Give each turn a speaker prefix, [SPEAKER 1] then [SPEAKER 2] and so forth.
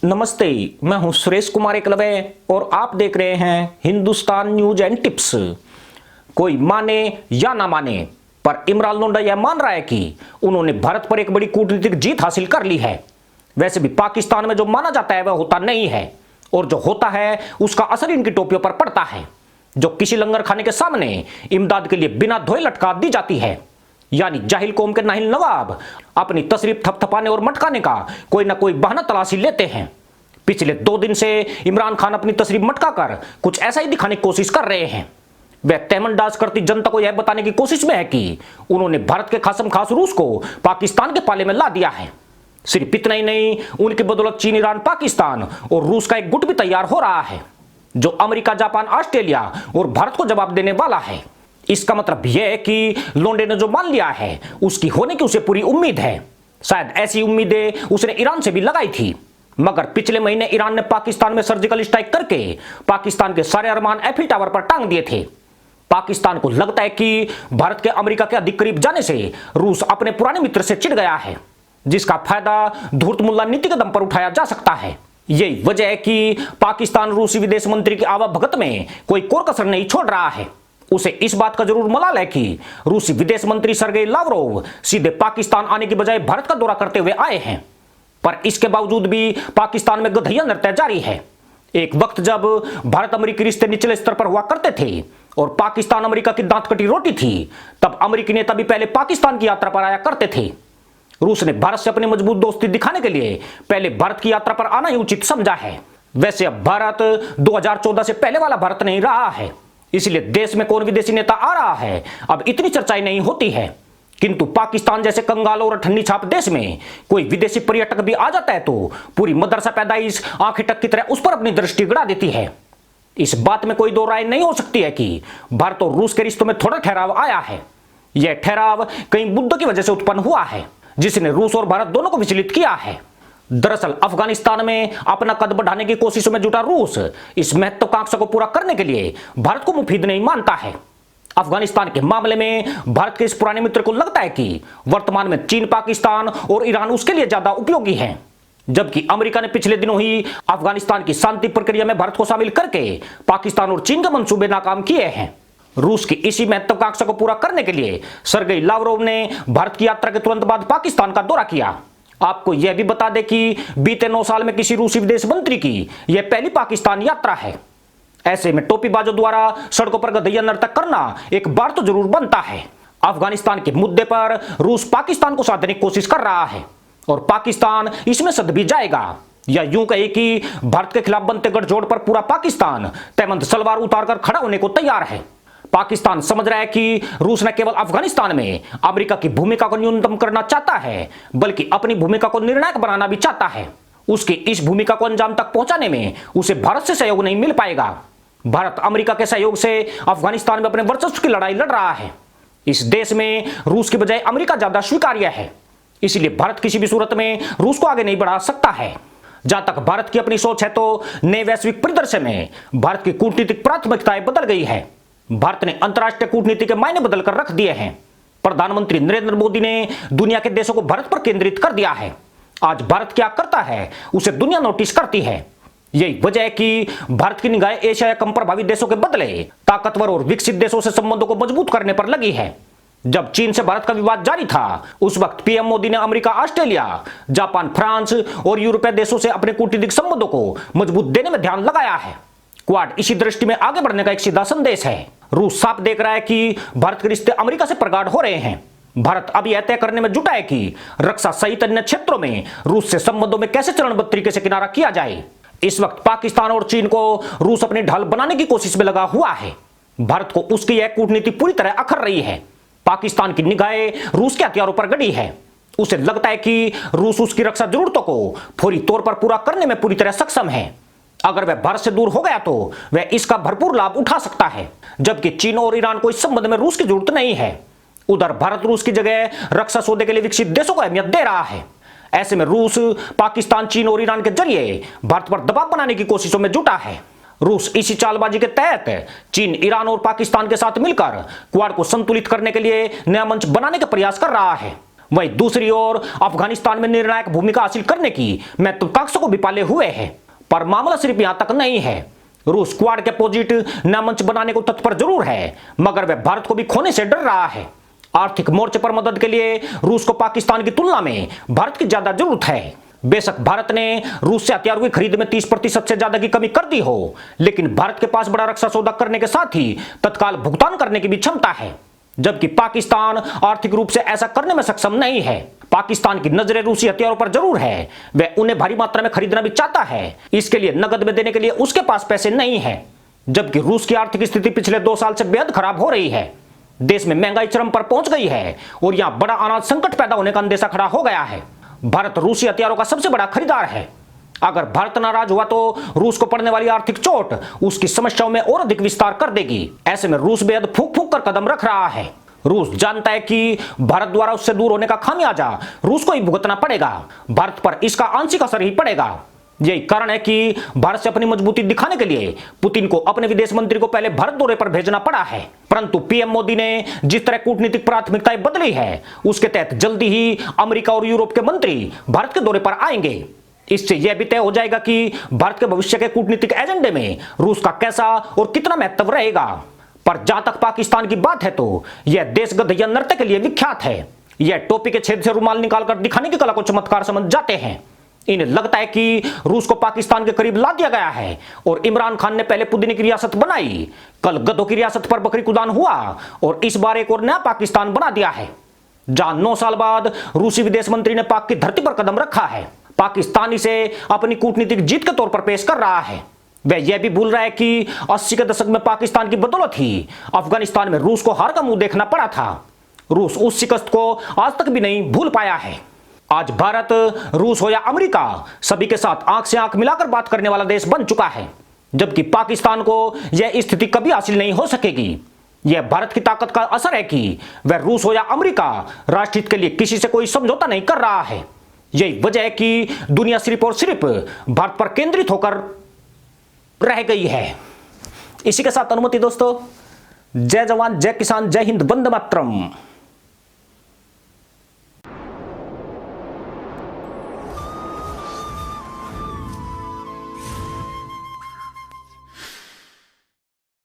[SPEAKER 1] नमस्ते, मैं हूं सुरेश कुमार एकलव्य और आप देख रहे हैं हिंदुस्तान न्यूज एंड टिप्स। कोई माने या ना माने, पर इमरान लोंडा यह मान रहा है कि उन्होंने भारत पर एक बड़ी कूटनीतिक जीत हासिल कर ली है। वैसे भी पाकिस्तान में जो माना जाता है वह होता नहीं है, और जो होता है उसका असर इनकी टोपियों पर पड़ता है, जो किसी लंगर खाने के सामने इमदाद के लिए बिना धोए लटका दी जाती है। यानी जाहिल कौम के नाहिल नवाब अपनी तशरीफ थपथपाने और मटकाने का कोई ना कोई बहाना तलाशी लेते हैं। पिछले 2 दिन से इमरान खान अपनी तशरीफ मटकाकर कुछ ऐसा ही दिखाने की कोशिश कर रहे हैं। वह तहमनदाज करती जनता को यह बताने की कोशिश में है कि उन्होंने भारत के खासम खास रूस को पाकिस्तान के पाले में ला दिया है। सिर्फ इतना ही नहीं, उनकी बदौलत चीन, ईरान, पाकिस्तान और रूस का एक गुट भी तैयार हो रहा है, जो अमेरिका, जापान, ऑस्ट्रेलिया और भारत को जवाब देने वाला है। इसका मतलब यह है कि लोंडे ने जो मान लिया है उसकी होने की उसे पूरी उम्मीद है। शायद ऐसी उम्मीदें उसने ईरान से भी लगाई थी, मगर पिछले महीने ईरान ने पाकिस्तान में सर्जिकल स्ट्राइक करके पाकिस्तान के सारे अरमान एफिल टावर पर टांग दिए थे। पाकिस्तान को लगता है कि भारत के अमेरिका के अधिक करीब जाने से रूस अपने पुराने मित्र से चिढ़ गया है, जिसका फायदा धूर्त मुल्ला नीति के दम पर उठाया जा सकता है। यही वजह है कि पाकिस्तान रूसी विदेश मंत्री की आवाभगत में कोई कोर कसर नहीं छोड़ रहा है। उसे इस बात का जरूर मलाल है कि रूसी विदेश मंत्री सर्गेई लावरोव सीधे पाकिस्तान आने की बजाय भारत का दौरा करते हुए आए हैं, पर इसके बावजूद भी पाकिस्तान में गधैया नृत्य जारी है। एक वक्त जब भारत अमेरिकी रिश्ते निचले स्तर पर हुआ करते थे और पाकिस्तान अमेरिका की दांत कटी रोटी थी, तब अमेरिकी नेता भी पहले पाकिस्तान की यात्रा पर आया करते थे। रूस ने भारत से अपनी मजबूत दोस्ती दिखाने के लिए पहले भारत की यात्रा पर आना ही उचित समझा है। वैसे अब भारत 2014 से पहले वाला भारत नहीं रहा है, इसलिए देश में कौन विदेशी नेता आ रहा है अब इतनी चर्चाएं नहीं होती है। किंतु पाकिस्तान जैसे कंगाल और ठंडी छाप देश में कोई विदेशी पर्यटक भी आ जाता है तो पूरी मदरसा पैदाइश आंखें टक की तरह उस पर अपनी दृष्टि गड़ा देती है। इस बात में कोई दो राय नहीं हो सकती है कि भारत और रूस के रिश्तों में थोड़ा ठहराव आया है। यह ठहराव कई मुद्दों की वजह से उत्पन्न हुआ है, जिसने रूस और भारत दोनों को विचलित किया है। दरअसल अफगानिस्तान में अपना कद बढ़ाने की कोशिशों में जुटा रूस इस महत्वाकांक्षा को पूरा करने के लिए भारत को मुफीद नहीं मानता है। अफगानिस्तान के मामले में भारत के इस पुराने मित्र को लगता है कि वर्तमान में चीन, पाकिस्तान और ईरान उसके लिए ज्यादा उपयोगी हैं, जबकि अमेरिका ने पिछले दिनों ही अफगानिस्तान की शांति प्रक्रिया में भारत को शामिल करके पाकिस्तान और चीन के मंसूबे नाकाम किए हैं। रूस की इसी महत्वाकांक्षा को पूरा करने के लिए सर्गेई लावरोव ने भारत की यात्रा के तुरंत बाद पाकिस्तान का दौरा किया। आपको यह भी बता दें कि बीते 9 साल में किसी रूसी विदेश मंत्री की यह पहली पाकिस्तान यात्रा है। ऐसे में टोपीबाजों द्वारा सड़कों पर गधैया नर्तक करना एक बार तो जरूर बनता है। अफगानिस्तान के मुद्दे पर रूस पाकिस्तान को साधने की कोशिश कर रहा है और पाकिस्तान इसमें सध भी जाएगा, या यूं कहे कि भारत के खिलाफ बनते गठजोड़ पर पूरा पाकिस्तान तहमंद सलवार उतारकर खड़ा होने को तैयार है। पाकिस्तान समझ रहा है कि रूस न केवल अफगानिस्तान में अमेरिका की भूमिका को न्यूनतम करना चाहता है, बल्कि अपनी भूमिका को निर्णायक बनाना भी चाहता है। उसकी इस भूमिका को अंजाम तक पहुंचाने में उसे भारत से सहयोग नहीं मिल पाएगा। भारत अमेरिका के सहयोग से अफगानिस्तान में अपने वर्चस्व की लड़ाई लड़ रहा है। इस देश में रूस की बजाय अमेरिका ज्यादा स्वीकार्य है, इसलिए भारत किसी भी सूरत में रूस को आगे नहीं बढ़ा सकता है। जहां तक भारत की अपनी सोच है तो नए वैश्विक परिदृश्य में भारत की कूटनीतिक प्राथमिकताएं बदल गई है। भारत ने अंतर्राष्ट्रीय कूटनीति के मायने बदलकर रख दिए हैं। प्रधानमंत्री नरेंद्र मोदी ने दुनिया के देशों को भारत पर केंद्रित कर दिया है। आज भारत क्या करता है उसे दुनिया नोटिस करती है। यही वजह है कि भारत की निगाहें एशिया या कम प्रभावित देशों के बदले ताकतवर और विकसित देशों से संबंधों को मजबूत करने पर लगी है। जब चीन से भारत का विवाद जारी था, उस वक्त पीएम मोदी ने अमेरिका, ऑस्ट्रेलिया, जापान, फ्रांस और यूरोपीय देशों से अपने कूटनीतिक संबंधों को मजबूत देने में ध्यान लगाया है। क्वाड इसी दृष्टि में आगे बढ़ने का एक सीधा संदेश है। रूस साफ देख रहा है कि भारत के रिश्ते अमेरिका से प्रगाढ़ हो रहे हैं। भारत अब यह तय करने में जुटा है कि रक्षा सहित अन्य क्षेत्रों में रूस से संबंधों में कैसे चरणबद्ध तरीके से किनारा किया जाए। इस वक्त पाकिस्तान और चीन को रूस अपनी ढाल बनाने की कोशिश में लगा हुआ है। भारत को उसकी यह कूटनीति पूरी तरह अखर रही है। पाकिस्तान की निगाहें रूस के हथियारों पर गड़ी है। उसे लगता है कि रूस उसकी रक्षा जरूरतों को फौरी तौर पर पूरा करने में पूरी तरह सक्षम है। अगर वह भारत से दूर हो गया तो वह इसका भरपूर लाभ उठा सकता है, जबकि चीन और ईरान को इस संबंध में रूस की जरूरत नहीं है। उधर भारत रूस की जगह रक्षा सौदे के लिए विकसित देशों को अहमियत दे रहा है। ऐसे में रूस पाकिस्तान, चीन और ईरान के जरिए भारत पर दबाव बनाने की कोशिशों में जुटा है। रूस इसी चालबाजी के तहत चीन, ईरान और पाकिस्तान के साथ मिलकर क्वाड को संतुलित करने के लिए नया मंच बनाने का प्रयास कर रहा है। वहीं दूसरी ओर अफगानिस्तान में निर्णायक भूमिका हासिल करने की महत्वाकांक्षा को भी पाले हुए है। पर मामला सिर्फ यहां तक नहीं है। रूस क्वाड के अपोजिट नया मंच बनाने को तत्पर जरूर है, मगर वह भारत को भी खोने से डर रहा है। आर्थिक मोर्चे पर मदद के लिए रूस को पाकिस्तान की तुलना में भारत की ज्यादा जरूरत है। बेशक भारत ने रूस से हथियारों की खरीद में 30% से ज्यादा की कमी कर दी हो, लेकिन भारत के पास बड़ा रक्षा सौदा करने के साथ ही तत्काल भुगतान करने की भी क्षमता है, जबकि पाकिस्तान आर्थिक रूप से ऐसा करने में सक्षम नहीं है। पाकिस्तान की नजरें रूसी हथियारों पर जरूर है, वह उन्हें भारी मात्रा में खरीदना भी चाहता है। इसके लिए नगद में देने के लिए उसके पास पैसे नहीं है, जबकि रूस की आर्थिक स्थिति पिछले 2 साल से बेहद खराब हो रही है। देश में महंगाई चरम पर पहुंच गई है और यहां बड़ा अनाज संकट पैदा होने का अंदेशा खड़ा हो गया है। भारत रूसी हथियारों का सबसे बड़ा खरीदार है। अगर भारत नाराज हुआ तो रूस को पड़ने वाली आर्थिक चोट उसकी समस्याओं में और अधिक विस्तार कर देगी। ऐसे में रूस बेहद फूंक फूंक कर कदम रख रहा है। रूस जानता है कि भारत द्वारा उससे दूर होने का खामियाजा रूस को ही भुगतना पड़ेगा। भारत पर इसका आंशिक असर ही पड़ेगा। यही कारण है कि भारत से अपनी मजबूती दिखाने के लिए पुतिन को अपने विदेश मंत्री को पहले भारत दौरे पर भेजना पड़ा है। परंतु पीएम मोदी ने जिस तरह कूटनीतिक प्राथमिकताएं बदली है, उसके तहत जल्दी ही अमेरिका और यूरोप के मंत्री भारत के दौरे पर आएंगे। इससे यह भी तय हो जाएगा कि भारत के भविष्य के कूटनीतिक एजेंडे में रूस का कैसा और कितना महत्व रहेगा। पर जहां तक पाकिस्तान की बात है तो यह देशगत या नृत्य के लिए विख्यात है। यह टोपी के छेद से रुमाल निकालकर दिखाने की कला को चमत्कार समझ जाते हैं। इन्हें लगता है कि रूस को पाकिस्तान के करीब ला दिया गया है और इमरान खान ने पहले पुदीने की रियासत बनाई, कल गधों की रियासत पर बकरी कुदान हुआ और इस बार एक और नया पाकिस्तान बना दिया है, जहां 9 साल बाद रूसी विदेश मंत्री ने पाक की धरती पर कदम रखा है। पाकिस्तान इसे अपनी कूटनीतिक जीत के तौर पर पेश कर रहा है। वह यह भी भूल रहा है कि 80 के दशक में पाकिस्तान की बदौलत ही अफगानिस्तान में रूस को हार का मुंह देखना पड़ा था। रूस उस शिकस्त को आज तक भी नहीं भूल पाया है। आज भारत, रूस हो या अमेरिका, सभी के साथ आंख से आंख मिलाकर बात करने वाला देश बन चुका है, जबकि पाकिस्तान को यह स्थिति कभी हासिल नहीं हो सकेगी। यह भारत की ताकत का असर है कि वह रूस हो या अमेरिका राष्ट्रहित के लिए किसी से कोई समझौता नहीं कर रहा है। यही वजह है कि दुनिया सिर्फ और सिर्फ भारत पर केंद्रित होकर रह गई है। इसी के साथ अनुमति दोस्तों, जय जवान, जय किसान, जय हिंद, वंदे मातरम।